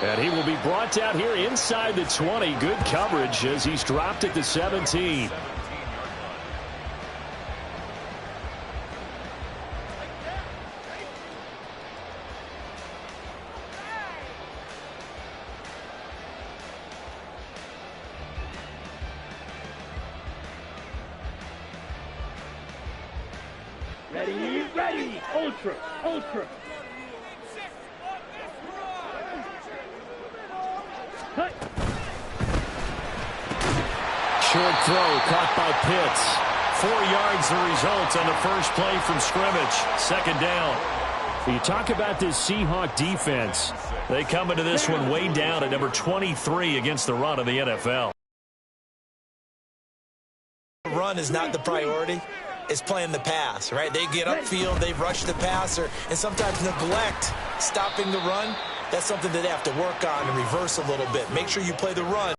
And he will be brought down here inside the 20. Good coverage as he's dropped at the 17. Ready, ultra. Short throw caught by Pitts. 4 yards the result on the first play from scrimmage. Second down. You talk about this Seahawk defense. They come into this one way down at number 23 against the run of the NFL. Run is not the priority. It's playing the pass, right? They get upfield, they rush the passer, and sometimes neglect stopping the run. That's something that they have to work on and reverse a little bit. Make sure you play the run.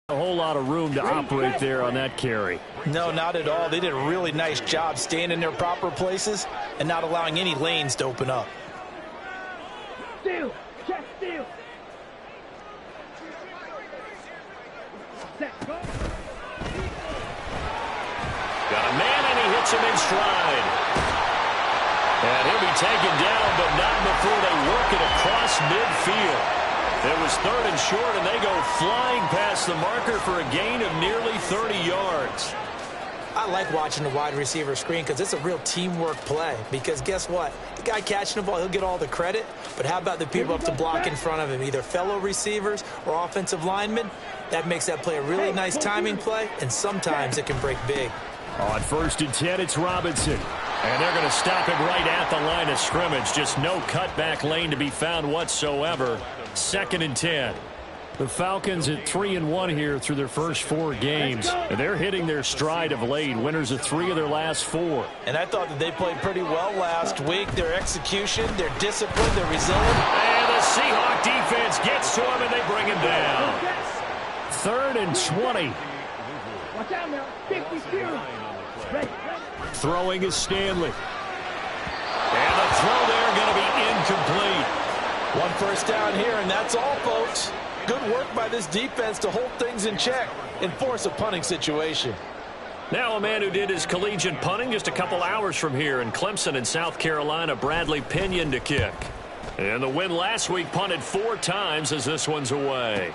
A whole lot of room to operate there on that carry. No, not at all. They did a really nice job staying in their proper places and not allowing any lanes to open up. Steal. Got a man, and he hits him in stride. And he'll be taken down, but not before they work it across midfield. It was 3rd and short, and they go flying past the marker for a gain of nearly 30 yards. I like watching the wide receiver screen because it's a real teamwork play. Because guess what? The guy catching the ball, he'll get all the credit. But how about the people up to block in front of him, either fellow receivers or offensive linemen? That makes that play a really nice timing play, and sometimes it can break big. On 1st and 10, it's Robinson. And they're going to stop him right at the line of scrimmage. Just no cutback lane to be found whatsoever. 2nd and 10. The Falcons at 3-1 here through their first 4 games. And they're hitting their stride of late. Winners of 3 of their last 4. And I thought that they played pretty well last week. Their execution, their discipline, their resilience. And the Seahawk defense gets to him, and they bring him down. 3rd and 20. Watch out now. 52. Throwing is Stanley. And the throw there going to be incomplete. 1 first down here, and that's all, folks. Good work by this defense to hold things in check and force a punting situation. Now a man who did his collegiate punting just a couple hours from here in Clemson in South Carolina, Bradley Pinion to kick. And the win last week punted 4 times as this one's away.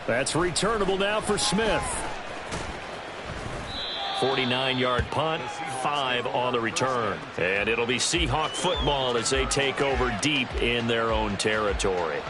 That's returnable now for Smith. 49-yard punt, 5 on the return. And it'll be Seahawk football as they take over deep in their own territory.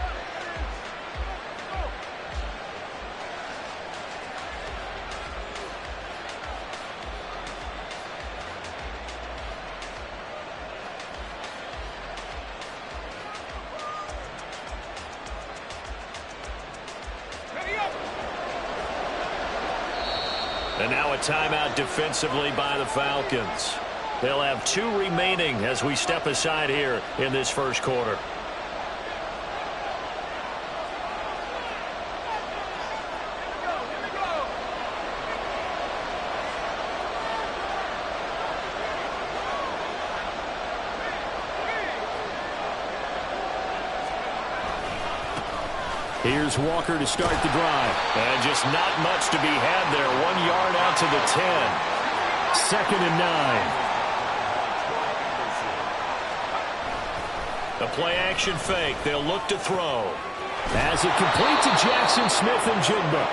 And now a timeout defensively by the Falcons. They'll have 2 remaining as we step aside here in this first quarter. Here's Walker to start the drive. And just not much to be had there. 1 yard out to the 10. 2nd and 9. The play action fake. They'll look to throw. As it complete to Jackson Smith and Jigba.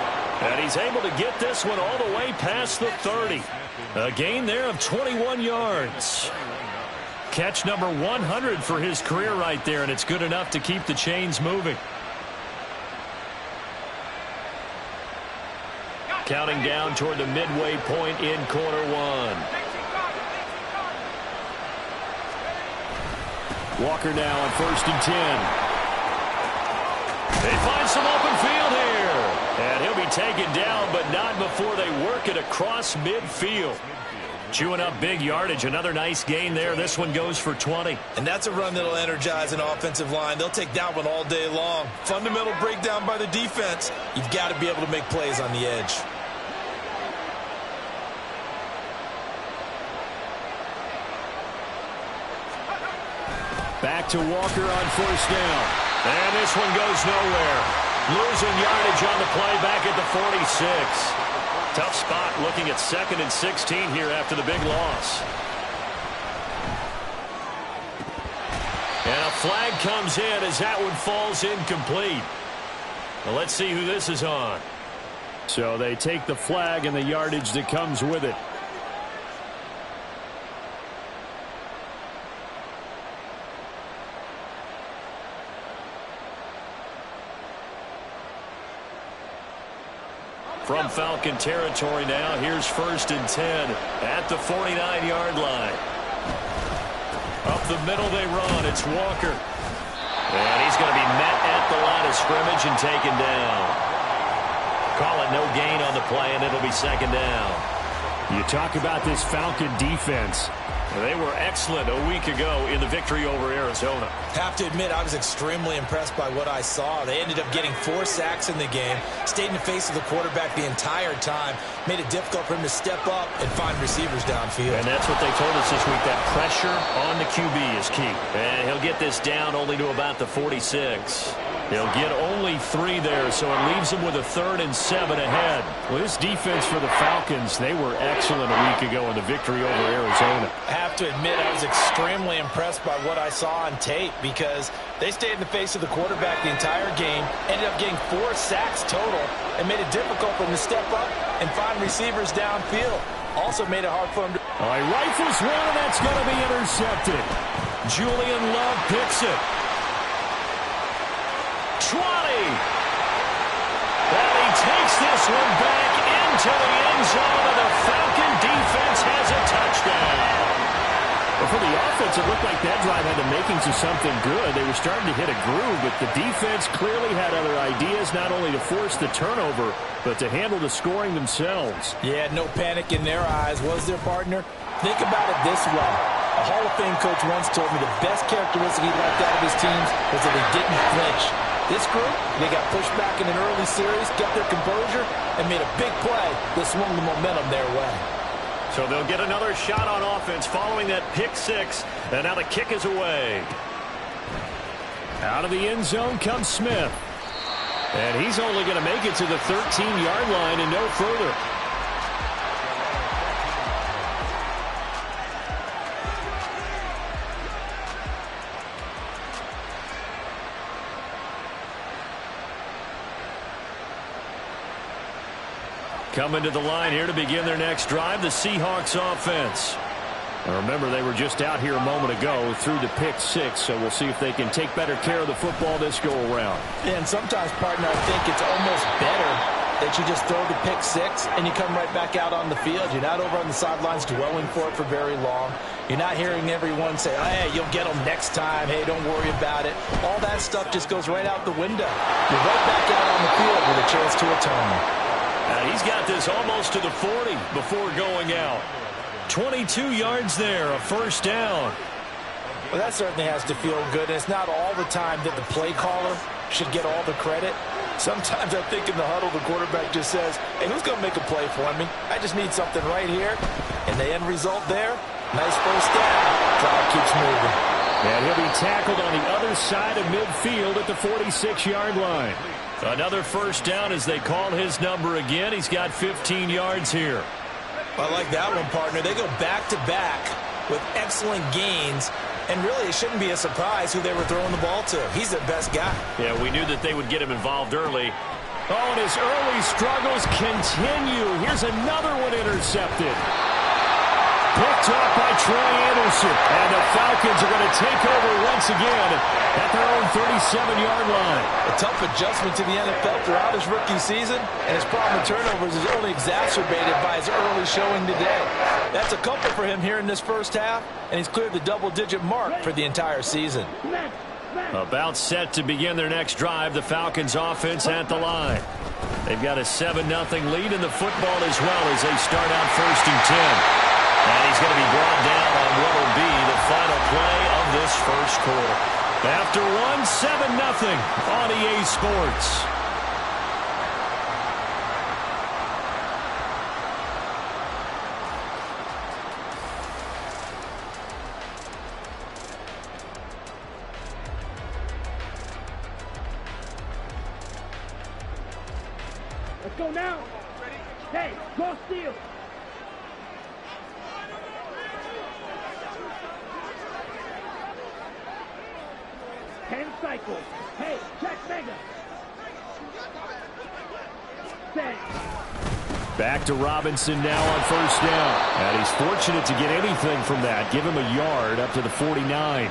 And he's able to get this one all the way past the 30. A gain there of 21 yards. Catch number 100 for his career right there, and it's good enough to keep the chains moving. Counting down toward the midway point in quarter 1. Walker now on 1st and 10. They find some open field here. And he'll be taken down, but not before they work it across midfield. Chewing up big yardage. Another nice gain there. This one goes for 20. And that's a run that'll energize an offensive line. They'll take that one all day long. Fundamental breakdown by the defense. You've got to be able to make plays on the edge. Back to Walker on first down. And this one goes nowhere. Losing yardage on the play back at the 46. Tough spot looking at 2nd and 16 here after the big loss. And a flag comes in as that one falls incomplete. Well, let's see who this is on. So they take the flag and the yardage that comes with it. From Falcon territory now, here's 1st and 10 at the 49-yard line. Up the middle they run. It's Walker. And he's going to be met at the line of scrimmage and taken down. Call it no gain on the play, and it'll be 2nd down. You talk about this Falcon defense. They were excellent a week ago in the victory over Arizona. Have to admit, I was extremely impressed by what I saw. They ended up getting 4 sacks in the game, stayed in the face of the quarterback the entire time, made it difficult for him to step up and find receivers downfield. And that's what they told us this week, that pressure on the QB is key. And he'll get this down only to about the 46. He'll get only 3 there, so it leaves him with a 3rd and 7 ahead. Well, this defense for the Falcons, they were excellent a week ago in the victory over Arizona. I have to admit, I was extremely impressed by what I saw on tape because they stayed in the face of the quarterback the entire game, ended up getting 4 sacks total, and made it difficult for him to step up and find receivers downfield. Also made it hard for him to... All right, rifles one, and that's going to be intercepted. Julian Love picks it. 20. Well, he takes this one back into the end zone, and the Falcon defense has a touchdown. Well, for the offense, it looked like that drive had the makings of something good. They were starting to hit a groove, but the defense clearly had other ideas, not only to force the turnover, but to handle the scoring themselves. Yeah, no panic in their eyes, was there, partner? Think about it this way. A Hall of Fame coach once told me the best characteristic he liked out of his teams was that they didn't flinch. This group, they got pushed back in an early series, kept their composure, and made a big play that swung the momentum their way. So they'll get another shot on offense following that pick 6, and now the kick is away. Out of the end zone comes Smith. And he's only going to make it to the 13-yard line and no further. Coming to the line here to begin their next drive, the Seahawks offense. And remember, they were just out here a moment ago through the pick 6, so we'll see if they can take better care of the football this go-around. And sometimes, partner, I think it's almost better that you just throw the pick 6 and you come right back out on the field. You're not over on the sidelines dwelling for it for very long. You're not hearing everyone say, oh, hey, you'll get them next time. Hey, don't worry about it. All that stuff just goes right out the window. You're right back out on the field with a chance to atone. He's got this almost to the 40 before going out. 22 yards there, a first down. Well, that certainly has to feel good. And it's not all the time that the play caller should get all the credit. Sometimes I think in the huddle, the quarterback just says, hey, who's going to make a play for me? I just need something right here. And the end result there, nice first down. Drive keeps moving. And he'll be tackled on the other side of midfield at the 46-yard line. Another first down as they call his number again. He's got 15 yards here. I like that one, partner. They go back-to-back with excellent gains. And really, it shouldn't be a surprise who they were throwing the ball to. He's their best guy. Yeah, we knew that they would get him involved early. Oh, and his early struggles continue. Here's another one intercepted. Picked off by Troy Anderson. And the Falcons are going to take over once again at their own 37-yard line. A tough adjustment to the NFL throughout his rookie season, and his problem with turnovers is only exacerbated by his early showing today. That's a comfort for him here in this first half, and he's cleared the double-digit mark for the entire season. About set to begin their next drive, the Falcons offense at the line. They've got a 7-0 lead in the football as well as they start out 1st and 10. And he's going to be brought down on what will be the final play of this first quarter. After 7-0 on EA Sports. go now. Hey, go steal. Ten cycles. Hey, check mega. Set. Back to Robinson now on first down. And he's fortunate to get anything from that. Give him a yard up to the 49.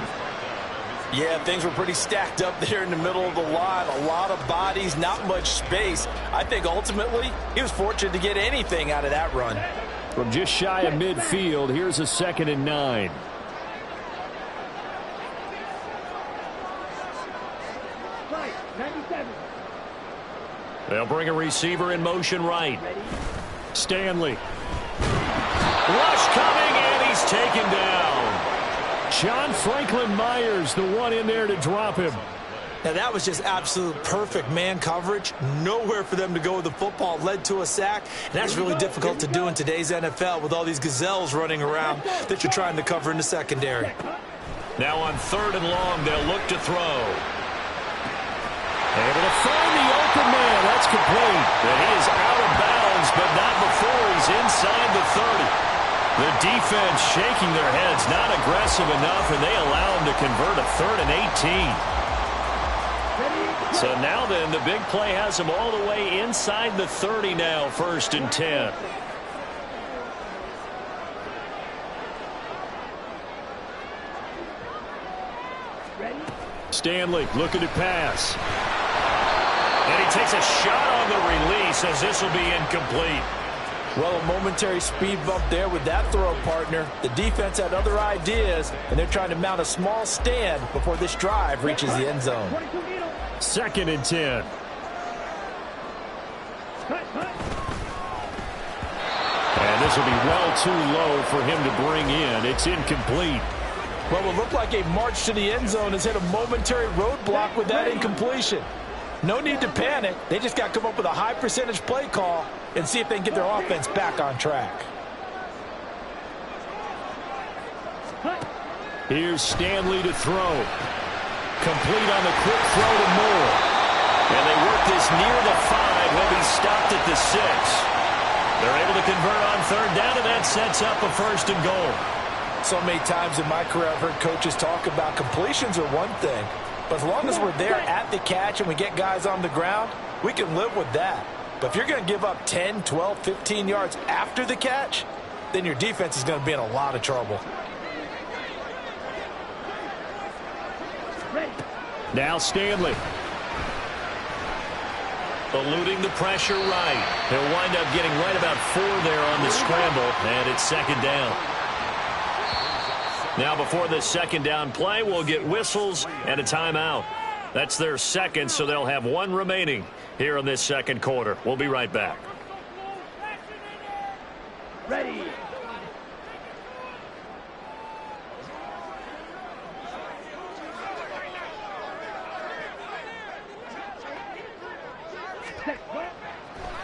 Yeah, things were pretty stacked up there in the middle of the line. A lot of bodies, not much space. I think ultimately he was fortunate to get anything out of that run. From just shy of midfield, here's a 2nd and 9. Right, 97. They'll bring a receiver in motion right. Stanley. Rush coming, and he's taken down. John Franklin Myers, the one in there to drop him. Now, that was just absolute perfect man coverage. Nowhere for them to go with the football. Led to a sack, and that's really difficult to do in today's NFL with all these gazelles running around that you're trying to cover in the secondary. Now on 3rd and long, they'll look to throw. Able to find the open man. That's complete. And he is out of bounds, but not before he's inside the 30. The defense shaking their heads, not aggressive enough, and they allow him to convert a 3rd and 18. So now then, the big play has him all the way inside the 30 now, 1st and 10. Stanley looking to pass. And he takes a shot on the release as this will be incomplete. Well, a momentary speed bump there with that throw, partner. The defense had other ideas, and they're trying to mount a small stand before this drive reaches the end zone. 2nd and 10. And this will be well too low for him to bring in. It's incomplete. Well, it looked like a march to the end zone has hit a momentary roadblock with that incompletion. No need to panic. They just got to come up with a high percentage play call and see if they can get their offense back on track. Here's Stanley to throw. Complete on the quick throw to Moore. And they work this near the 5. He'll be stopped at the 6. They're able to convert on 3rd down, and that sets up a 1st and goal. So many times in my career I've heard coaches talk about completions are one thing. But as long as we're there at the catch and we get guys on the ground, we can live with that. But if you're going to give up 10, 12, 15 yards after the catch, then your defense is going to be in a lot of trouble. Now Stanley. Eluding the pressure right. He'll wind up getting right about 4 there on the scramble, and it's 2nd down. Now before this 2nd down play, we'll get whistles and a timeout. That's their 2nd, so they'll have 1 remaining here in this 2nd quarter. We'll be right back. Ready.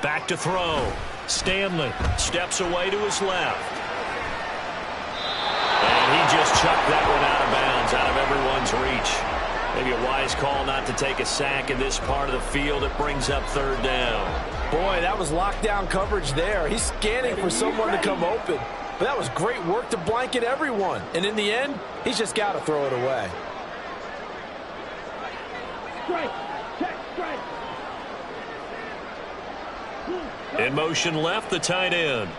Back to throw. Stanley steps away to his left. And he just chucked that one out of bounds, out of everyone's reach. Maybe a wise call not to take a sack in this part of the field. It brings up 3rd down. Boy, that was lockdown coverage there. He's scanning for someone to come open. But that was great work to blanket everyone. And in the end, he's just got to throw it away. Strike. Check. Strike. In motion left, the tight end.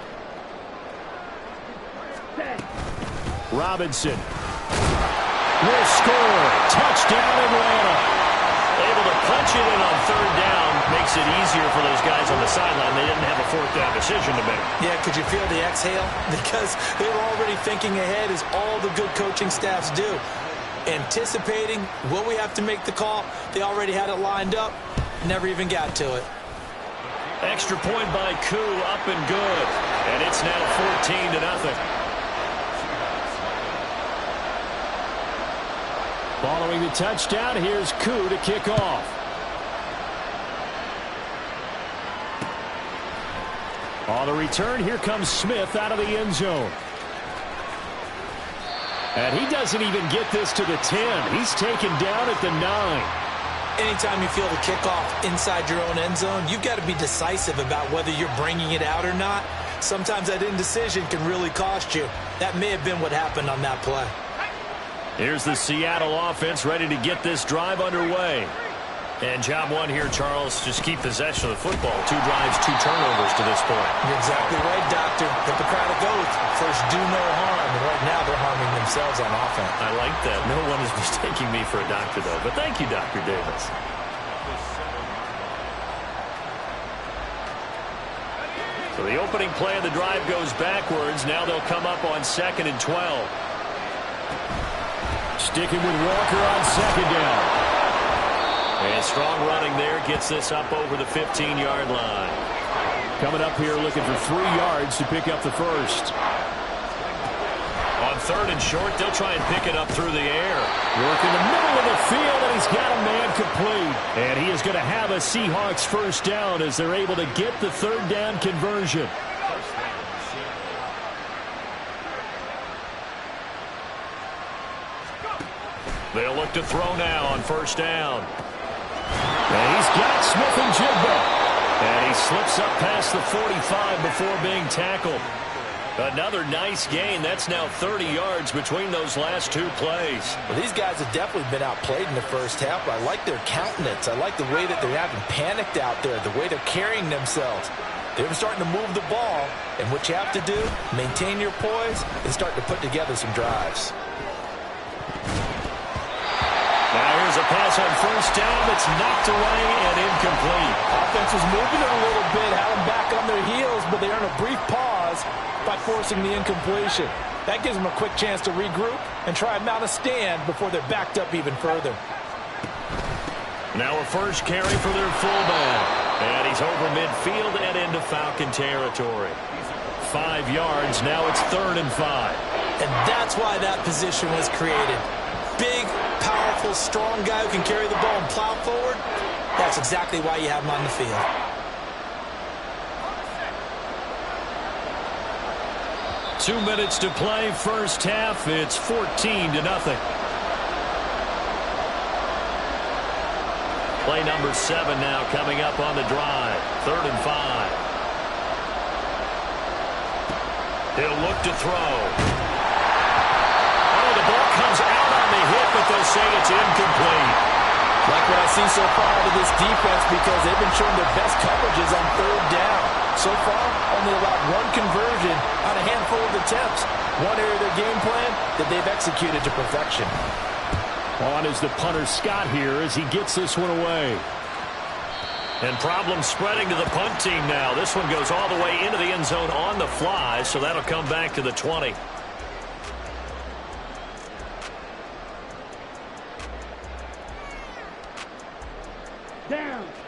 Robinson will score. Touchdown, Atlanta. Able to punch it in on 3rd down. Makes it easier for those guys on the sideline. They didn't have a 4th down decision to make. Yeah, could you feel the exhale? Because they were already thinking ahead, as all the good coaching staffs do. Anticipating, will we have to make the call? They already had it lined up. Never even got to it. Extra point by Koo, up and good. And it's now 14-0. Following the touchdown, here's Koo to kick off. On the return, here comes Smith out of the end zone. And he doesn't even get this to the 10. He's taken down at the 9. Anytime you feel the kickoff inside your own end zone, you've got to be decisive about whether you're bringing it out or not. Sometimes that indecision can really cost you. That may have been what happened on that play. Here's the Seattle offense ready to get this drive underway. And job one here, Charles, just keep possession of the football. 2 drives, 2 turnovers to this point. You're exactly right, Doctor. Hippocratic oath. First, do no harm. And right now, they're harming themselves on offense. I like that. No one is mistaking me for a doctor, though. But thank you, Dr. Davis. So the opening play of the drive goes backwards. Now they'll come up on 2nd and 12. Sticking with Walker on 2nd down. And strong running there gets this up over the 15-yard line. Coming up here looking for 3 yards to pick up the first. On 3rd and short, they'll try and pick it up through the air. Work in the middle of the field, and he's got a man complete. And he is going to have a Seahawks first down as they're able to get the 3rd down conversion. They'll look to throw now on 1st down. And he's got Smith-Njigba. And he slips up past the 45 before being tackled. Another nice gain. That's now 30 yards between those last 2 plays. Well, these guys have definitely been outplayed in the first half. I like their countenance. I like the way that they're having panicked out there, the way they're carrying themselves. They're starting to move the ball. And what you have to do, maintain your poise and start to put together some drives. Now here's a pass on 1st down that's knocked away and incomplete. Offense was moving it a little bit, had them back on their heels, but they earn a brief pause by forcing the incompletion. That gives them a quick chance to regroup and try and mount a stand before they're backed up even further. Now a first carry for their fullback. And he's over midfield and into Falcon territory. 5 yards, now it's 3rd and 5. And that's why that position was created. Big, powerful, strong guy who can carry the ball and plow forward. That's exactly why you have him on the field. Two minutes to play, first half. It's 14-0. Play number 7 now coming up on the drive. 3rd and 5. He'll look to throw. The ball comes out on the hit, but they'll say it's incomplete. Like what I see so far out of this defense because they've been showing their best coverages on 3rd down. So far, only allowed 1 conversion on a handful of attempts. One area of their game plan that they've executed to perfection. On is the punter Scott here as he gets this one away. And problems spreading to the punt team now. This one goes all the way into the end zone on the fly, so that'll come back to the 20.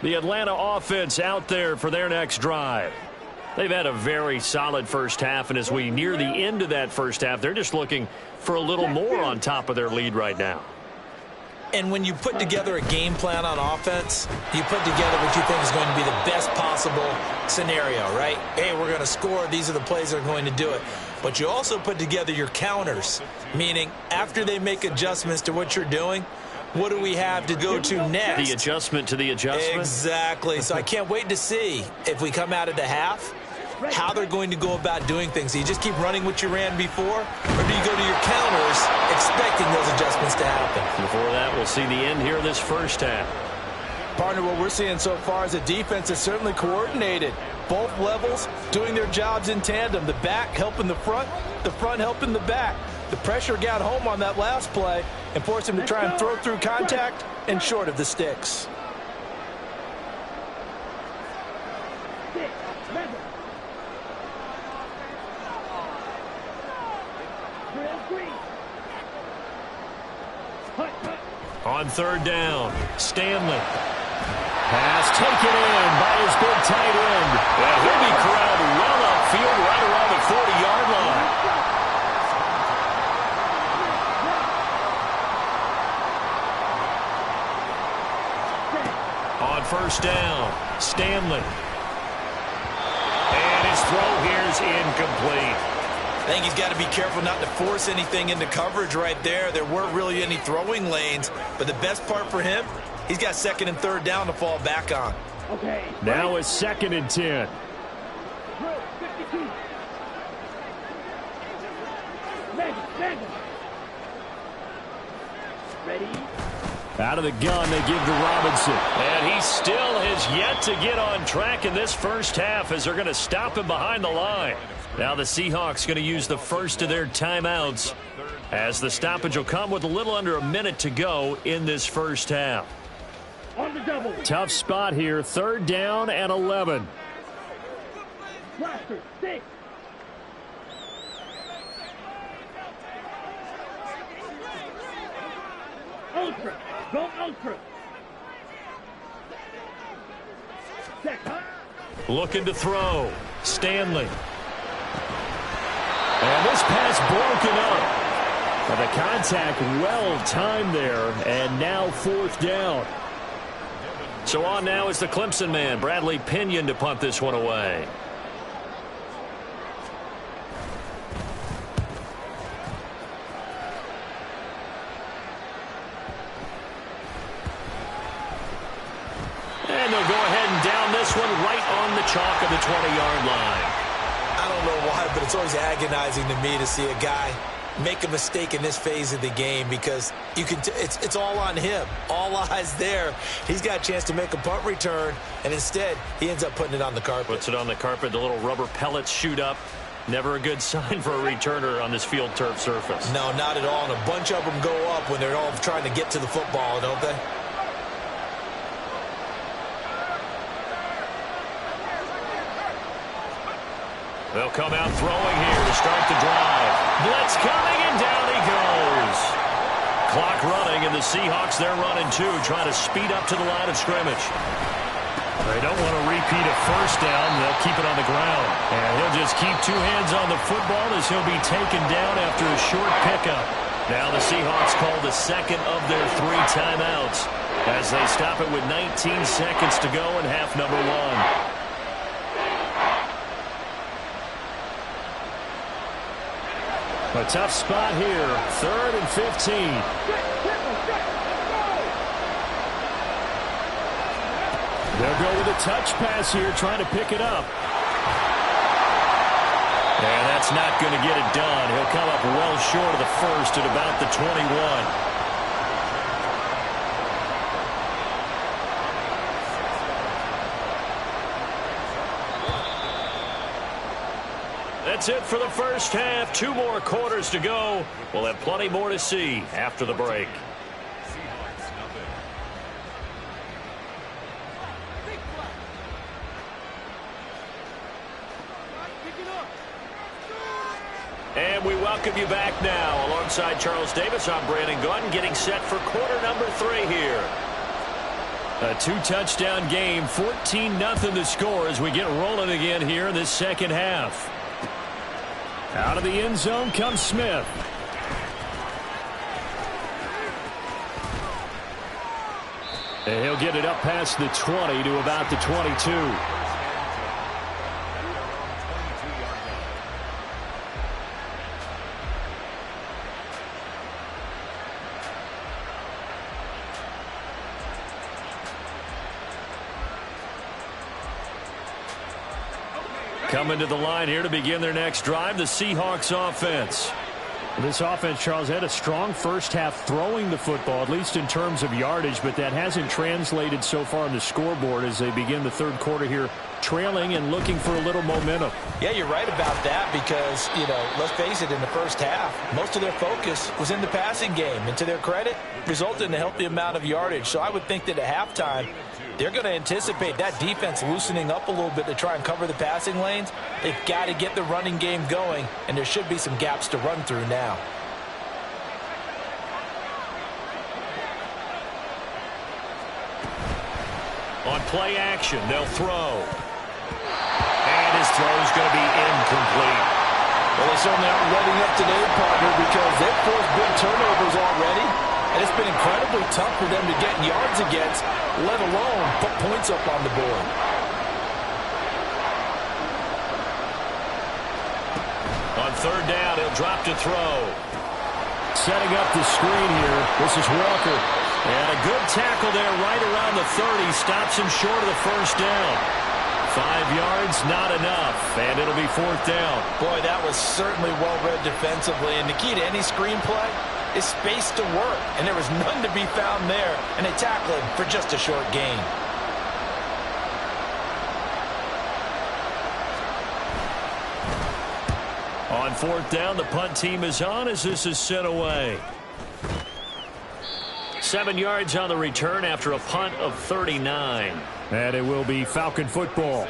The Atlanta offense out there for their next drive. They've had a very solid first half, and as we near the end of that first half, they're just looking for a little more on top of their lead right now. And when you put together a game plan on offense, you put together what you think is going to be the best possible scenario, right? Hey, we're going to score. These are the plays that are going to do it. But you also put together your counters, meaning after they make adjustments to what you're doing, what do we have to go to next? The adjustment to the adjustment? Exactly. So I can't wait to see if we come out of the half, how they're going to go about doing things. Do you just keep running what you ran before, or do you go to your counters expecting those adjustments to happen? Before that, we'll see the end here of this first half. Partner, what we're seeing so far is a defense that's certainly coordinated. Both levels doing their jobs in tandem. The back helping the front helping the back. The pressure got home on that last play and forced him to try and throw through contact and short of the sticks. On 3rd down, Stanley. Pass taken in by his big tight end. And he'll be corralled well upfield right around the 40-yard line. On 1st down, Stanley. And his throw here is incomplete. I think he's got to be careful not to force anything into coverage right there. There weren't really any throwing lanes, but the best part for him, He's got second and third down to fall back on. Okay. Now it's 2nd and 10. Drill 52. Mangle. Ready. Out of the gun, they give to Robinson. And he still has yet to get on track in this first half as they're going to stop him behind the line. Now the Seahawks going to use the first of their timeouts as the stoppage will come with a little under a minute to go in this first half. On the double. Tough spot here, 3rd down and 11. Blaster 6. Ultra. Go ultra. Check, huh? Looking to throw. Stanley. And this pass broken up. Well, the contact well timed there, and now 4th down. So on now is the Clemson man, Bradley Pinion, to punt this one away. And they'll go ahead and down this one right on the chalk of the 20-yard line. I don't know why, but it's always agonizing to me to see a guy make a mistake in this phase of the game because you can it's all on him. All eyes there. He's got a chance to make a punt return, and instead he ends up putting it on the carpet. Puts it on the carpet. The little rubber pellets shoot up. Never a good sign for a returner on this field turf surface. No, not at all. And a bunch of them go up when they're all trying to get to the football, don't they? They'll come out throwing here to start the drive. Blitz coming, and down he goes. Clock running, and the Seahawks, they're running too, trying to speed up to the line of scrimmage. They don't want to repeat a first down. They'll keep it on the ground. And he'll just keep 2 hands on the football as he'll be taken down after a short pickup. Now the Seahawks call the second of their 3 timeouts as they stop it with 19 seconds to go in half number 1. A tough spot here, 3rd and 15. They'll go with a touch pass here, trying to pick it up. And that's not going to get it done. He'll come up well short of the first at about the 21. That's it for the first half. 2 more quarters to go. We'll have plenty more to see after the break. And we welcome you back now. Alongside Charles Davis, I'm Brandon Gaudin, getting set for quarter number 3 here. A 2-touchdown game, 14-0 the score as we get rolling again here in this second half. Out of the end zone comes Smith. And he'll get it up past the 20 to about the 22. Coming to the line here to begin their next drive, the Seahawks offense. This offense, Charles, had a strong first half throwing the football, at least in terms of yardage, but that hasn't translated so far on the scoreboard as they begin the third quarter here, trailing and looking for a little momentum. Yeah, you're right about that because, let's face it, in the first half, most of their focus was in the passing game. And to their credit, resulted in a healthy amount of yardage. So I would think that at halftime, they're going to anticipate that defense loosening up a little bit to try and cover the passing lanes. They've got to get the running game going, and there should be some gaps to run through now. On play action, they'll throw. And his throw is going to be incomplete. Well, they certainly aren't letting up today, partner, because they've forced big turnovers already. And it's been incredibly tough for them to get yards against, let alone put points up on the board. On third down, he'll drop to throw. Setting up the screen here. This is Walker. And a good tackle there right around the 30. Stops him short of the first down. 5 yards, not enough. And it'll be 4th down. Boy, that was certainly well-read defensively. And the key to any screenplay is space to work. And there was none to be found there. And they tackled him for just a short gain. On 4th down, the punt team is on as this is sent away. 7 yards on the return after a punt of 39. And it will be Falcon football.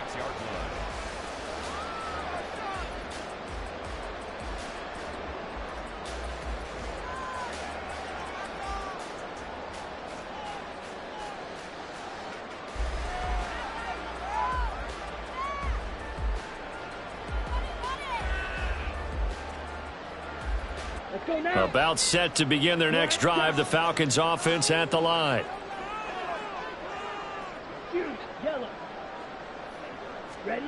Let's go now. About set to begin their next drive. The Falcons offense at the line. Huge. Yellow. Ready?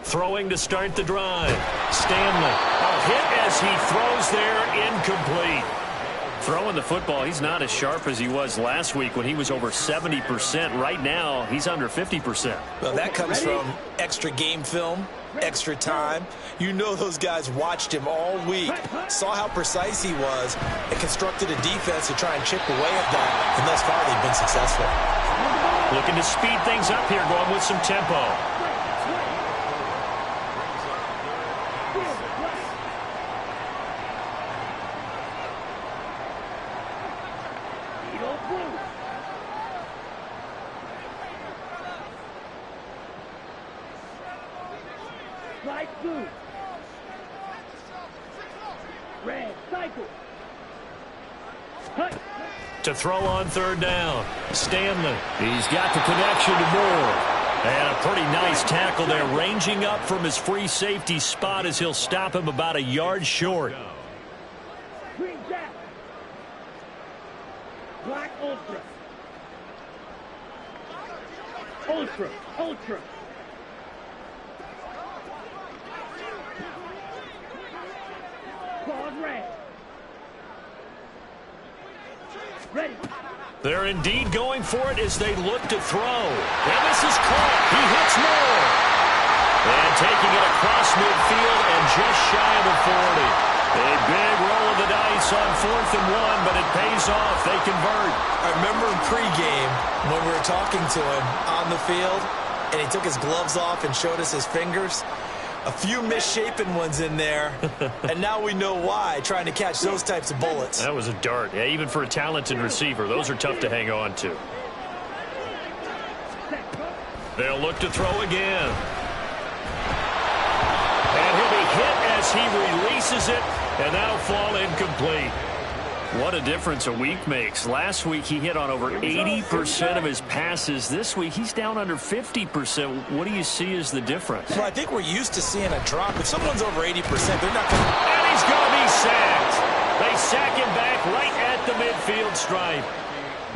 Throwing to start the drive. Stanley. A hit as he throws there, incomplete. Throwing the football, he's not as sharp as he was last week when he was over 70%. Right now, he's under 50%. Well, that comes from extra game film, extra time. You know those guys watched him all week, saw how precise he was, and constructed a defense to try and chip away at that. And thus far, they've been successful. Looking to speed things up here, going with some tempo. Slide blue. Red, cycle. Cut. To throw on 3rd down. Stanley. He's got the connection to Moore. And a pretty nice tackle there, ranging up from his free safety spot as he'll stop him about a yard short. Green jack. Black ultra. Ultra. Ultra. Claws red. Ready. They're indeed going for it as they look to throw. And this is caught. He hits Moore. And taking it across midfield and just shy of the 40. A big roll of the dice on 4th and 1, but it pays off. They convert. I remember in pregame when we were talking to him on the field, and he took his gloves off and showed us his fingers. A few misshapen ones in there, and now we know why, trying to catch those types of bullets. That was a dart. Yeah, even for a talented receiver, those are tough to hang on to. They'll look to throw again. And he'll be hit as he releases it, and that'll fall incomplete. What a difference a week makes. Last week he hit on over 80% of his passes. This week he's down under 50%. What do you see as the difference? Well, I think we're used to seeing a drop. If someone's over 80%, they're not going to... And he's going to be sacked. They sack him back right at the midfield stripe.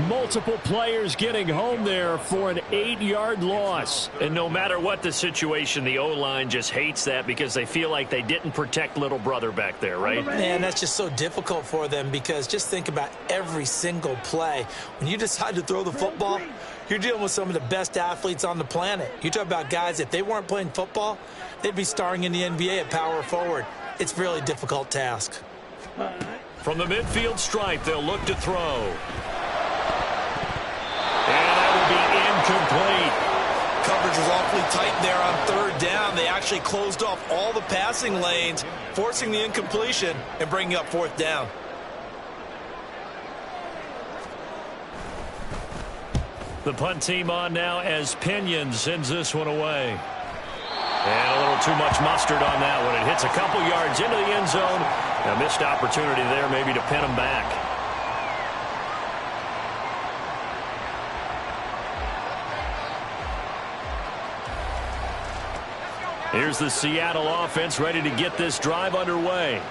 Multiple players getting home there for an 8-yard loss. And no matter what the situation, the O-line just hates that because they feel like they didn't protect little brother back there, right? Man, that's just so difficult for them because just think about every single play. When you decide to throw the football, you're dealing with some of the best athletes on the planet. You talk about guys, if they weren't playing football, they'd be starring in the NBA at power forward. It's a really difficult task. From the midfield stripe, they'll look to throw. And that will be incomplete. Coverage was awfully tight there on 3rd down. They actually closed off all the passing lanes, forcing the incompletion and bringing up 4th down. The punt team on now as Pinion sends this one away. And a little too much mustard on that one. It hits a couple yards into the end zone. A missed opportunity there maybe to pin him back. Here's the Seattle offense ready to get this drive underway.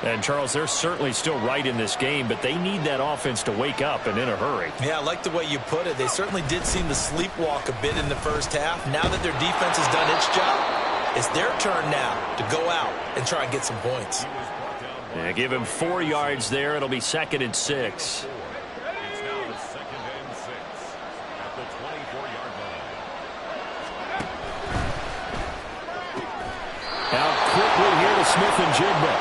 And, Charles, they're certainly still right in this game, but they need that offense to wake up and in a hurry. Yeah, I like the way you put it. They certainly did seem to sleepwalk a bit in the first half. Now that their defense has done its job, it's their turn now to go out and try and get some points. Yeah, give him 4 yards there. It'll be 2nd and 6. Smith-Njigba.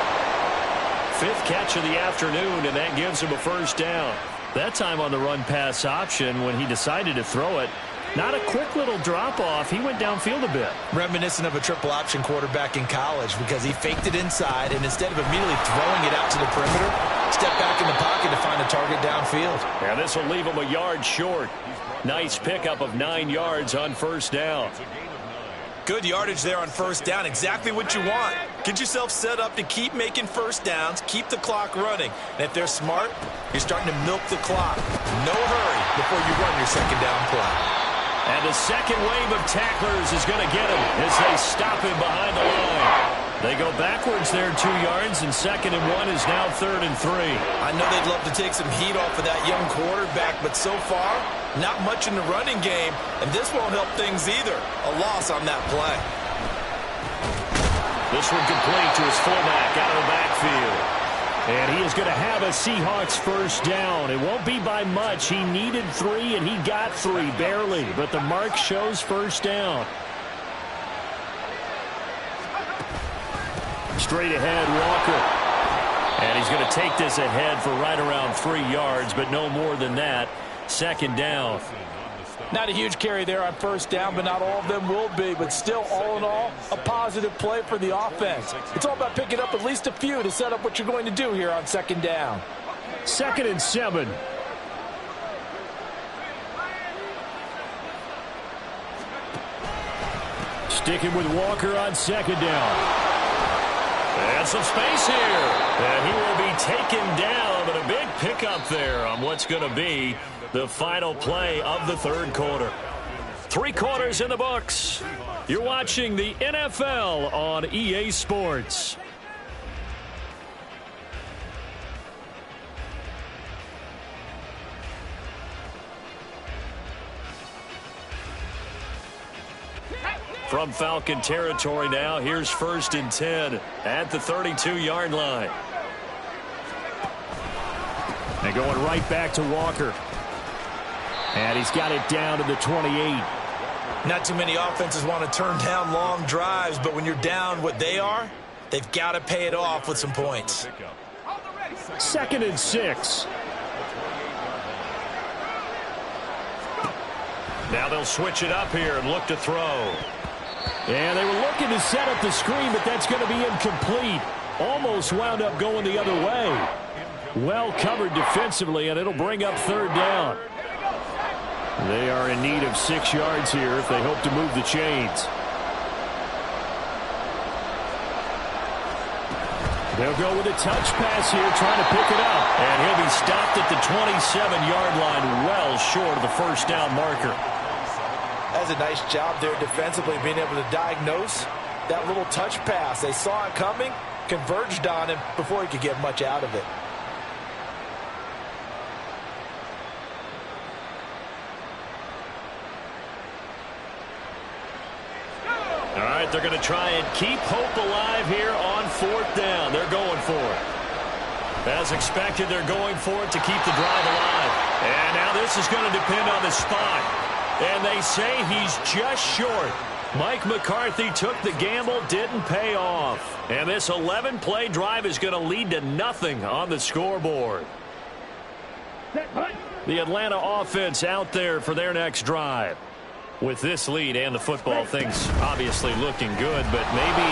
Fifth catch of the afternoon, and that gives him a first down. That time on the run-pass option when he decided to throw it. Not a quick little drop-off. He went downfield a bit. Reminiscent of a triple option quarterback in college because he faked it inside, and instead of immediately throwing it out to the perimeter, stepped back in the pocket to find a target downfield. And this will leave him a yard short. Nice pickup of 9 yards on first down. Good yardage there on first down. Exactly what you want. Get yourself set up to keep making first downs, keep the clock running. And if they're smart, you're starting to milk the clock. No hurry before you run your second down play. And the second wave of tacklers is going to get him as they stop him behind the line. They go backwards there 2 yards, and 2nd and 1 is now 3rd and 3. I know they'd love to take some heat off of that young quarterback, but so far, not much in the running game, and this won't help things either. A loss on that play. This one complete to his fullback out of the backfield. And he is going to have a Seahawks first down. It won't be by much. He needed 3, and he got 3, barely. But the mark shows first down. Straight ahead, Walker. And he's going to take this ahead for right around 3 yards, but no more than that. 2nd down. Not a huge carry there on first down, but not all of them will be. But still, all in all, a positive play for the offense. It's all about picking up at least a few to set up what you're going to do here on 2nd down. 2nd and 7. Sticking with Walker on 2nd down. And some space here. And he will be taken down, but a big pickup there on what's going to be the final play of the 3rd quarter. 3 quarters in the books. You're watching the NFL on EA Sports. From Falcon territory now, here's 1st and 10 at the 32-yard line. And going right back to Walker. And he's got it down to the 28. Not too many offenses want to turn down long drives, but when you're down what they are, they've got to pay it off with some points. 2nd and 6. Now they'll switch it up here and look to throw. And they were looking to set up the screen, but that's going to be incomplete. Almost wound up going the other way. Well covered defensively, and it'll bring up 3rd down. They are in need of 6 yards here if they hope to move the chains. They'll go with a touch pass here, trying to pick it up. And he'll be stopped at the 27-yard line, well short of the first down marker. That's a nice job there defensively, being able to diagnose that little touch pass. They saw it coming, converged on him before he could get much out of it. All right, they're going to try and keep hope alive here on 4th down. They're going for it. As expected, they're going for it to keep the drive alive. And now this is going to depend on the spot. And they say he's just short. Mike McCarthy took the gamble, didn't pay off. And this 11-play drive is going to lead to nothing on the scoreboard. The Atlanta offense out there for their next drive. With this lead and the football, things obviously looking good, but maybe,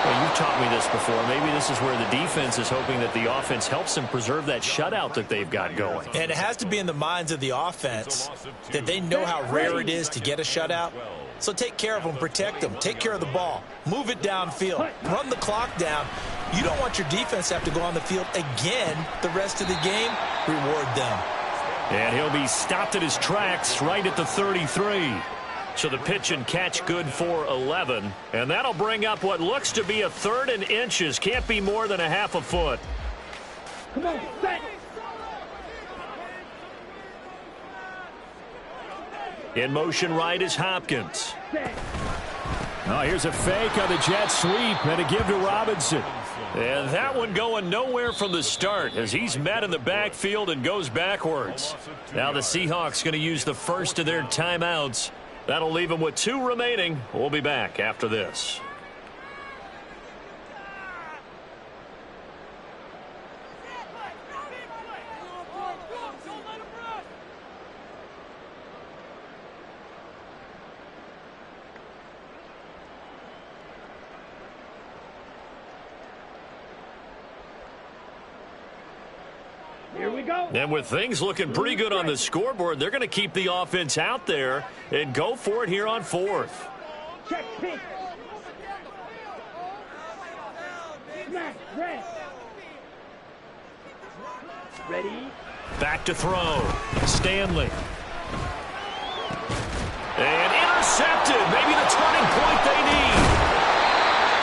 well, you've taught me this before, maybe this is where the defense is hoping that the offense helps them preserve that shutout that they've got going. And it has to be in the minds of the offense that they know how rare it is to get a shutout. So take care of them, protect them, take care of the ball, move it downfield, run the clock down. You don't want your defense to have to go on the field again the rest of the game. Reward them. And he'll be stopped at his tracks right at the 33. So the pitch and catch good for 11. And that'll bring up what looks to be a 3rd and inches. Can't be more than a half a foot. Come on, set. In motion right is Hopkins. Oh, here's a fake on the jet sweep and a give to Robinson. And that one going nowhere from the start as he's met in the backfield and goes backwards. Now the Seahawks going to use the first of their timeouts. That'll leave them with 2 remaining. We'll be back after this. go. And with things looking pretty good on the scoreboard, they're going to keep the offense out there and go for it here on 4th. Check pink. Smash red. Ready? Back to throw. Stanley. And intercepted. Maybe the turning point they need.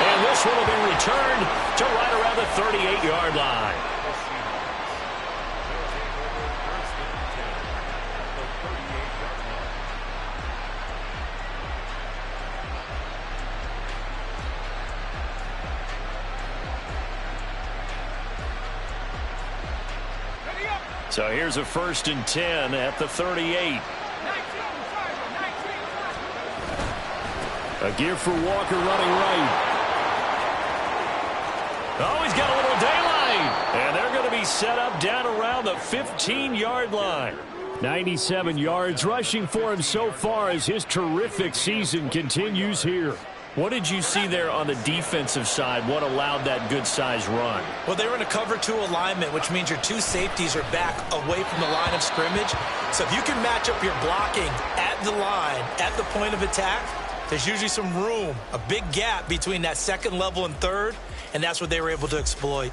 And this one will be returned to right around the 38-yard line. So here's a 1st and 10 at the 38. A give for Walker running right. Oh, he's got a little daylight. And they're going to be set up down around the 15-yard line. 97 yards rushing for him so far as his terrific season continues here. What did you see there on the defensive side? What allowed that good-sized run? Well, they were in a cover 2 alignment, which means your 2 safeties are back away from the line of scrimmage. So if you can match up your blocking at the line, at the point of attack, there's usually some room, a big gap between that 2nd level and 3rd, and that's what they were able to exploit.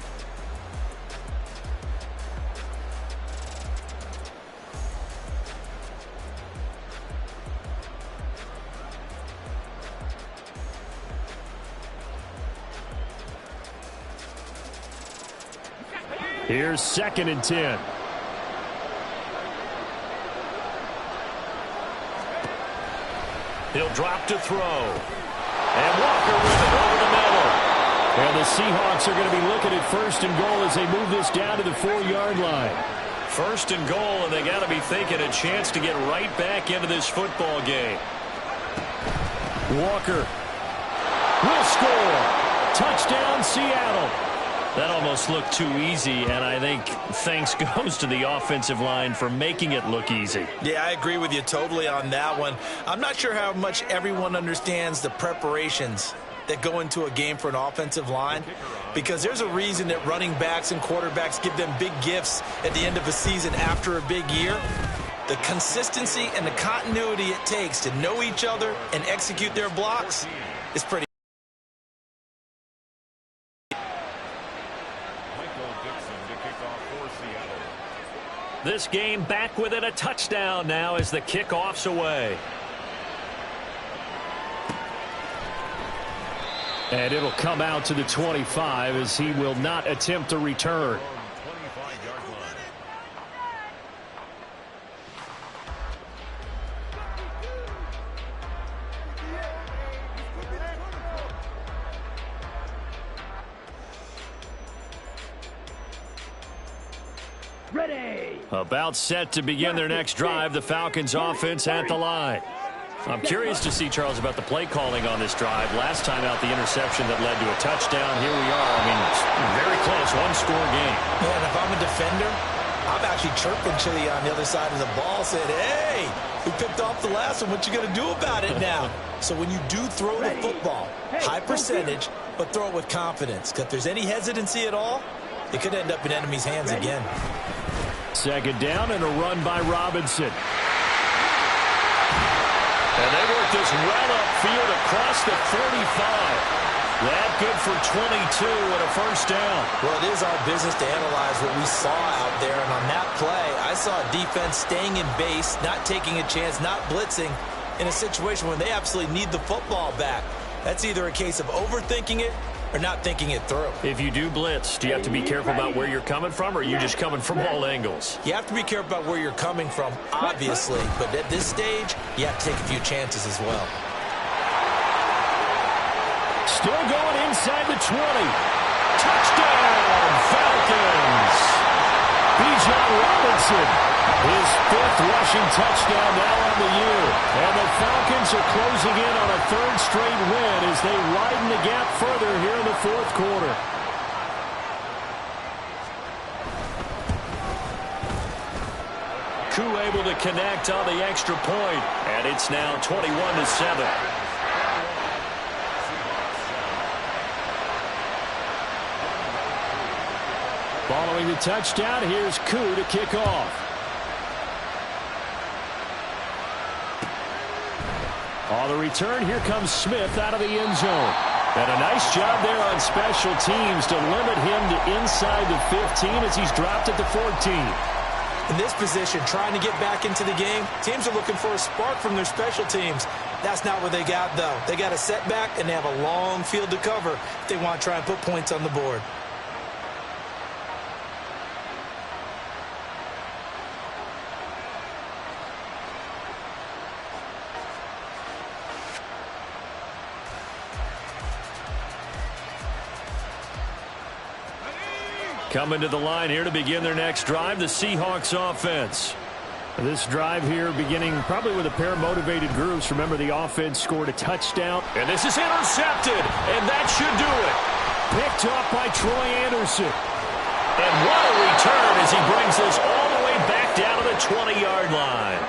Here's 2nd and 10. He'll drop to throw. And Walker with it over the middle. And the Seahawks are going to be looking at 1st and goal as they move this down to the 4-yard line. 1st and goal, and they got to be thinking a chance to get right back into this football game. Walker will score. Touchdown, Seattle. That almost looked too easy, and I think thanks goes to the offensive line for making it look easy. Yeah, I agree with you totally on that one. I'm not sure how much everyone understands the preparations that go into a game for an offensive line, because there's a reason that running backs and quarterbacks give them big gifts at the end of a season after a big year. The consistency and the continuity it takes to know each other and execute their blocks is pretty. This game back within a touchdown now as the kickoff's away. And it'll come out to the 25 as he will not attempt a return. Ready. About set to begin their next drive, the Falcons offense at the line. I'm curious to see, Charles, about the play calling on this drive. Last time out, the interception that led to a touchdown. Here we are. I mean, very close, one-score game. Man, if I'm a defender, I'm actually chirping Chili on the other side of the ball, saying, hey, we picked off the last one. What you going to do about it now? So when you do throw the football, high percentage, but throw it with confidence. Because if there's any hesitancy at all, it could end up in enemy's hands again. 2nd down and a run by Robinson. And they work this well upfield across the 45. That good for 22 and a 1st down. Well, it is our business to analyze what we saw out there. And on that play, I saw a defense staying in base, not taking a chance, not blitzing in a situation where they absolutely need the football back. That's either a case of overthinking it or not thinking it through. If you do blitz, do you have to be careful about where you're coming from, or are you just coming from all angles? You have to be careful about where you're coming from, obviously. But at this stage, you have to take a few chances as well. Still going inside the 20. Touchdown, Falcons! Bijan Robinson, his 5th rushing touchdown now on the year. And the Falcons are closing in on a 3rd straight win as they widen the gap further here in the 4th quarter. Koo able to connect on the extra point, and it's now 21-7. Following Throwing the touchdown, here's Koo to kick off. On the return, here comes Smith out of the end zone. And a nice job there on special teams to limit him to inside the 15 as he's dropped at the 14. In this position, trying to get back into the game, teams are looking for a spark from their special teams. That's not what they got, though. They got a setback, and they have a long field to cover if they want to try and put points on the board. Coming to the line here to begin their next drive, the Seahawks offense. This drive here beginning probably with a pair of motivated groups. Remember, the offense scored a touchdown. And this is intercepted, and that should do it. Picked off by Troy Anderson. And what a return as he brings this all the way back down to the 20-yard line.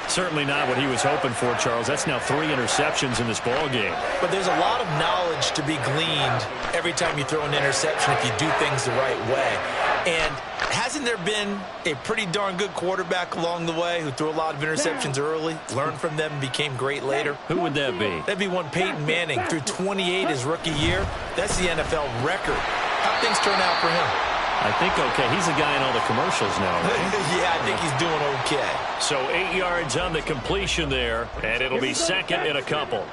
Certainly not what he was hoping for, Charles. That's now 3 interceptions in this ball game. But there's a lot of knowledge to be gleaned every time you throw an interception if you do things the right way. And hasn't there been a pretty darn good quarterback along the way who threw a lot of interceptions early, learned from them, and became great later? Who would that be? That'd be one Peyton Manning. Threw 28 his rookie year. That's the NFL record. How'd things turn out for him? I think okay. He's the guy in all the commercials now, right? Yeah, I think he's doing okay. So 8 yards on the completion there, and it'll be second and a couple.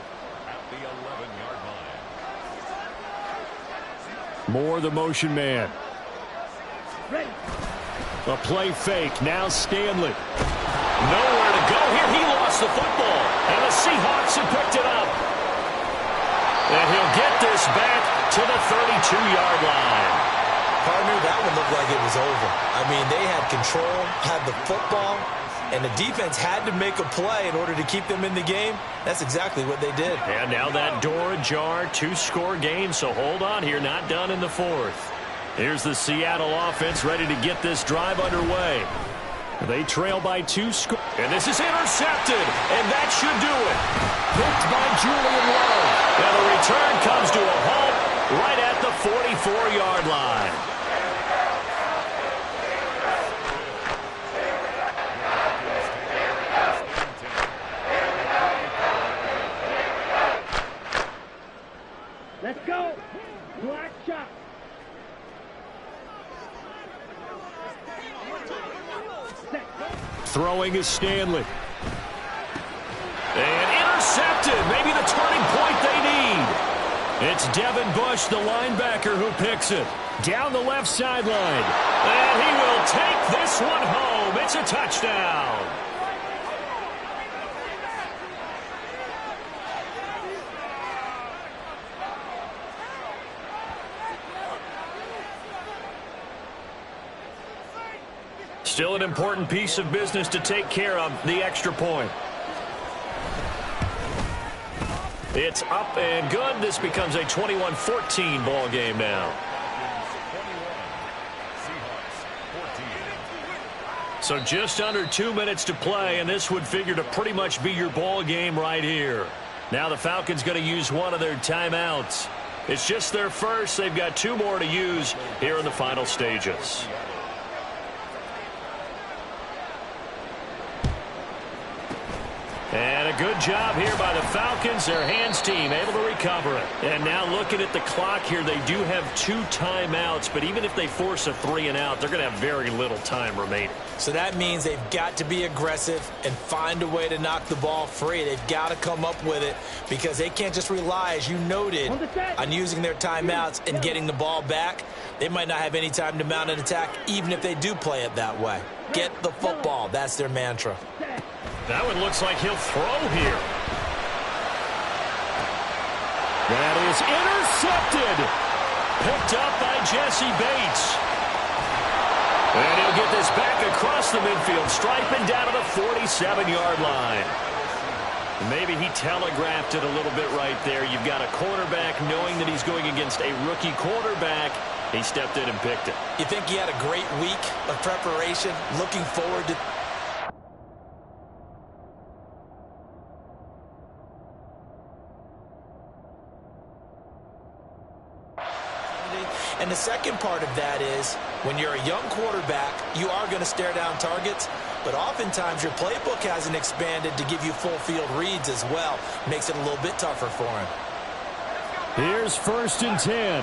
Moore, the motion man. Ready. A play fake. Now Stanley. Nowhere to go here. He lost the football, and the Seahawks have picked it up. And he'll get this back to the 32-yard line. Partner, that one looked like it was over. I mean, they had control, had the football, and the defense had to make a play in order to keep them in the game. That's exactly what they did. And now that door ajar, 2-score game, so hold on here, not done in the fourth. Here's the Seattle offense ready to get this drive underway. They trail by 2 scores. And this is intercepted, and that should do it. Picked by Julian Love. And the return comes to a halt right at the 44-yard line. Let's go. Black shot. Throwing is Stanley. And intercepted. Maybe the turning point they need. It's Devin Bush, the linebacker, who picks it. Down the left sideline. And he will take this one home. It's a touchdown. Still an important piece of business to take care of, the extra point. It's up and good. This becomes a 21-14 ball game now. So just under 2 minutes to play, and this would figure to pretty much be your ball game right here. Now the Falcons going to use one of their timeouts. It's just their first. They've got 2 more to use here in the final stages. And a good job here by the Falcons, their hands team, able to recover it. And now looking at the clock here, they do have 2 timeouts, but even if they force a 3-and-out, they're going to have very little time remaining. So that means they've got to be aggressive and find a way to knock the ball free. They've got to come up with it because they can't just rely, as you noted, on using their timeouts and getting the ball back. They might not have any time to mount an attack, even if they do play it that way. Get the football. That's their mantra. That one looks like he'll throw here. That is intercepted. Picked up by Jesse Bates. And he'll get this back across the midfield, striping down to the 47-yard line. Maybe he telegraphed it a little bit right there. You've got a cornerback knowing that he's going against a rookie quarterback. He stepped in and picked it. You think he had a great week of preparation, looking forward to... And the second part of that is, when you're a young quarterback, you are going to stare down targets, but oftentimes your playbook hasn't expanded to give you full field reads as well. Makes it a little bit tougher for him. Here's 1st and 10.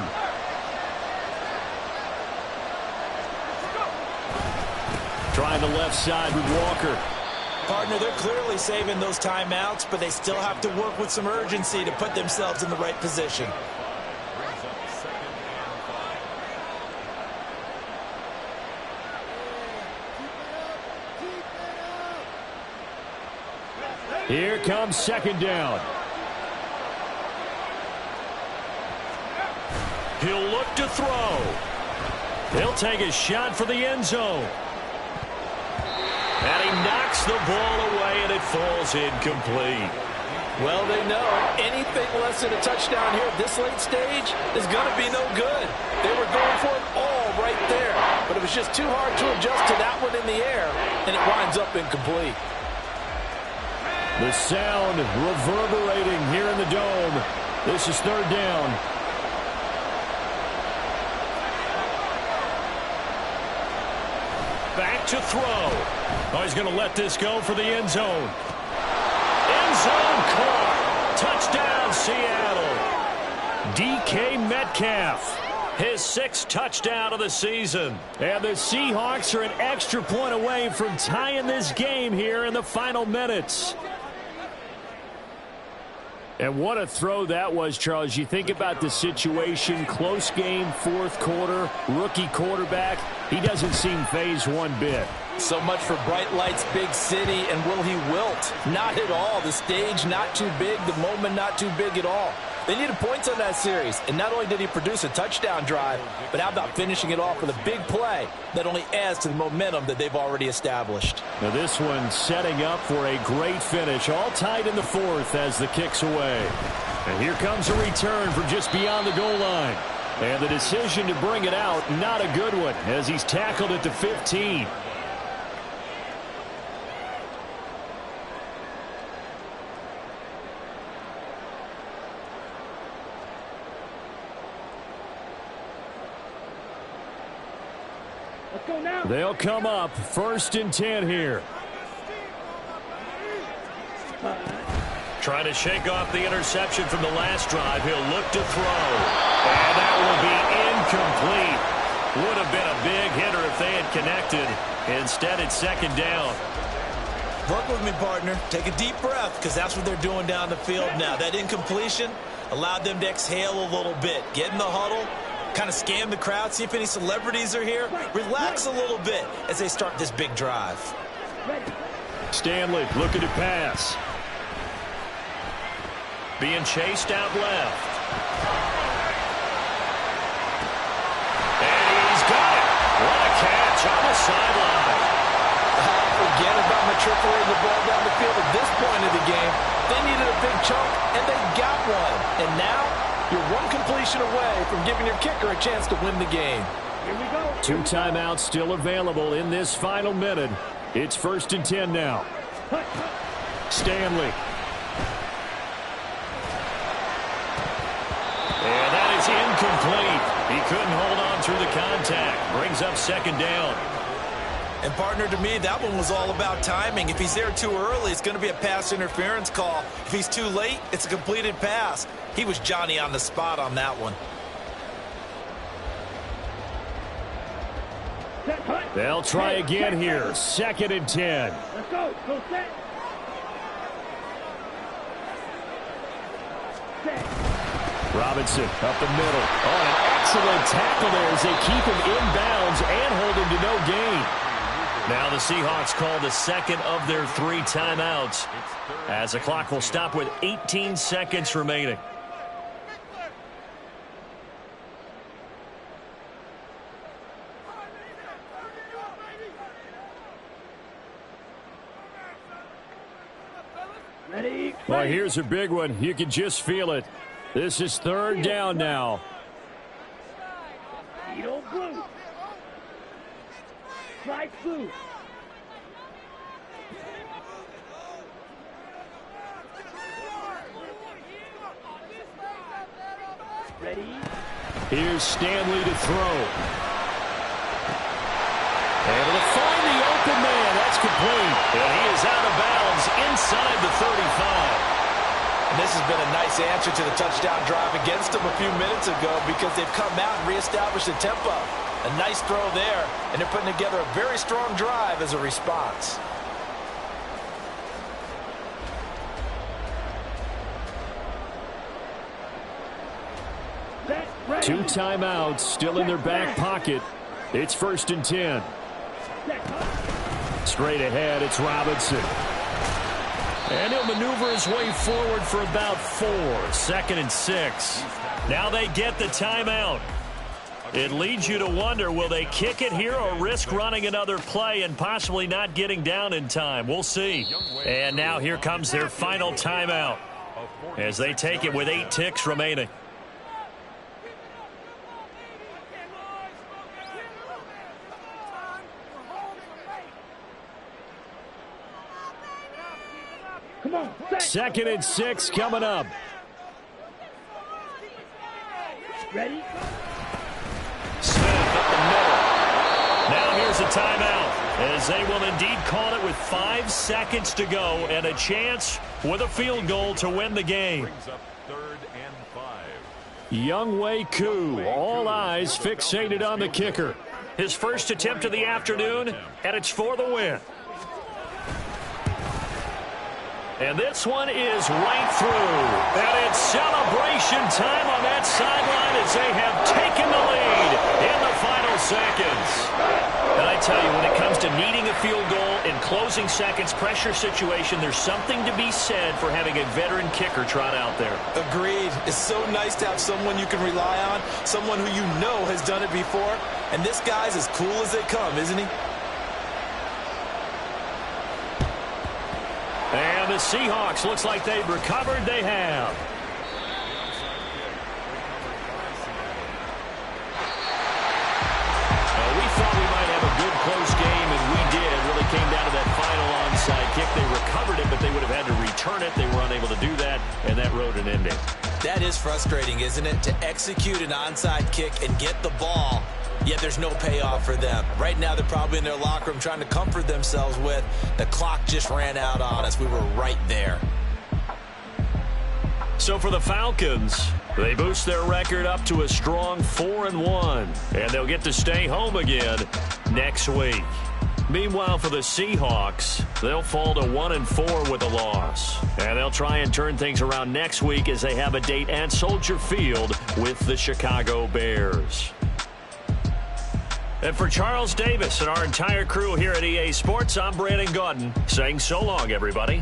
Trying the left side with Walker. Partner, they're clearly saving those timeouts, but they still have to work with some urgency to put themselves in the right position. Here comes 2nd down. He'll look to throw. He'll take a shot for the end zone. And he knocks the ball away, and it falls incomplete. Well, they know anything less than a touchdown here at this late stage is going to be no good. They were going for it all right there, but it was just too hard to adjust to that one in the air, and it winds up incomplete. The sound reverberating here in the dome. This is 3rd down. Back to throw. Oh, he's going to let this go for the end zone. End zone caught. Touchdown, Seattle. DK Metcalf. His 6th touchdown of the season. And the Seahawks are an extra point away from tying this game here in the final minutes. And what a throw that was, Charles. You think about the situation, close game, 4th quarter, rookie quarterback. He doesn't seem fazed one bit. So much for bright lights, big city, and will he wilt? Not at all. The stage not too big, the moment not too big at all. They needed points on that series, and not only did he produce a touchdown drive, but how about finishing it off with a big play that only adds to the momentum that they've already established. Now this one setting up for a great finish, all tied in the 4th as the kick's away. And here comes a return from just beyond the goal line. And the decision to bring it out, not a good one, as he's tackled at the 15. Let's go now. They'll come up 1st and 10 here. Trying to shake off the interception from the last drive. He'll look to throw. And that will be incomplete. Would have been a big hitter if they had connected. Instead, it's 2nd down. Work with me, partner. Take a deep breath, because that's what they're doing down the field now. That incompletion allowed them to exhale a little bit. Get in the huddle, kind of scan the crowd, see if any celebrities are here. Relax a little bit as they start this big drive. Stanley looking to pass. Being chased out left. And he's got it. What a catch on the sideline. Forget about matriculating the ball down the field at this point of the game. They needed a big chunk, and they got one. And now, you're one completion away from giving your kicker a chance to win the game. Here we go. 2 timeouts still available in this final minute. It's 1st and 10 now. Stanley. And that is incomplete. He couldn't hold on through the contact. Brings up 2nd down. And, partner, to me, that one was all about timing. If he's there too early, it's going to be a pass interference call. If he's too late, it's a completed pass. He was Johnny on the spot on that one. They'll try again here. 2nd and 10. Let's go. Go set. Set. Robinson up the middle. Oh, an excellent tackle there as they keep him inbounds and hold him to no gain. Now the Seahawks call the 2nd of their 3 timeouts as the clock will stop with 18 seconds remaining. Ready. Well, here's a big one. You can just feel it. This is 3rd down now. Edo blue. Strike blue. Ready. Here's Stanley to throw. Able to find the open man. That's complete. And he is out of bounds inside the 35. And this has been a nice answer to the touchdown drive against them a few minutes ago because they've come out and reestablished the tempo. A nice throw there, and they're putting together a very strong drive as a response. Two timeouts still in their back pocket. It's 1st and 10. Straight ahead, it's Robinson. And he'll maneuver his way forward for about 4. 2nd and 6. Now they get the timeout. It leads you to wonder, will they kick it here or risk running another play and possibly not getting down in time? We'll see. And now here comes their final timeout as they take it with 8 ticks remaining. Come on, 2nd and 6 coming up. ready? Smith up the middle. Now here's a timeout as they will indeed call it with 5 seconds to go and a chance with a field goal to win the game. Younghoe Koo, all eyes fixated on the kicker. His first attempt of the afternoon, and it's for the win. And this one is right through. And it's celebration time on that sideline as they have taken the lead in the final seconds. And I tell you, when it comes to needing a field goal in closing seconds, pressure situation, there's something to be said for having a veteran kicker trot out there. Agreed. It's so nice to have someone you can rely on, someone who you know has done it before. And this guy's as cool as they come, isn't he? And the Seahawks, looks like they've recovered. They have. We thought we might have a good close game, and we did. It really came down to that final onside kick. They recovered it, but they would have had to return it. They were unable to do that, and that wrote an ending. That is frustrating, isn't it? To execute an onside kick and get the ball, yet there's no payoff for them. Right now, they're probably in their locker room trying to comfort themselves with, the clock just ran out on us. We were right there. So for the Falcons, they boost their record up to a strong 4-1, and they'll get to stay home again next week. Meanwhile, for the Seahawks, they'll fall to 1-4 with a loss. And they'll try and turn things around next week as they have a date at Soldier Field with the Chicago Bears. And for Charles Davis and our entire crew here at EA Sports, I'm Brandon Gaudin saying so long, everybody.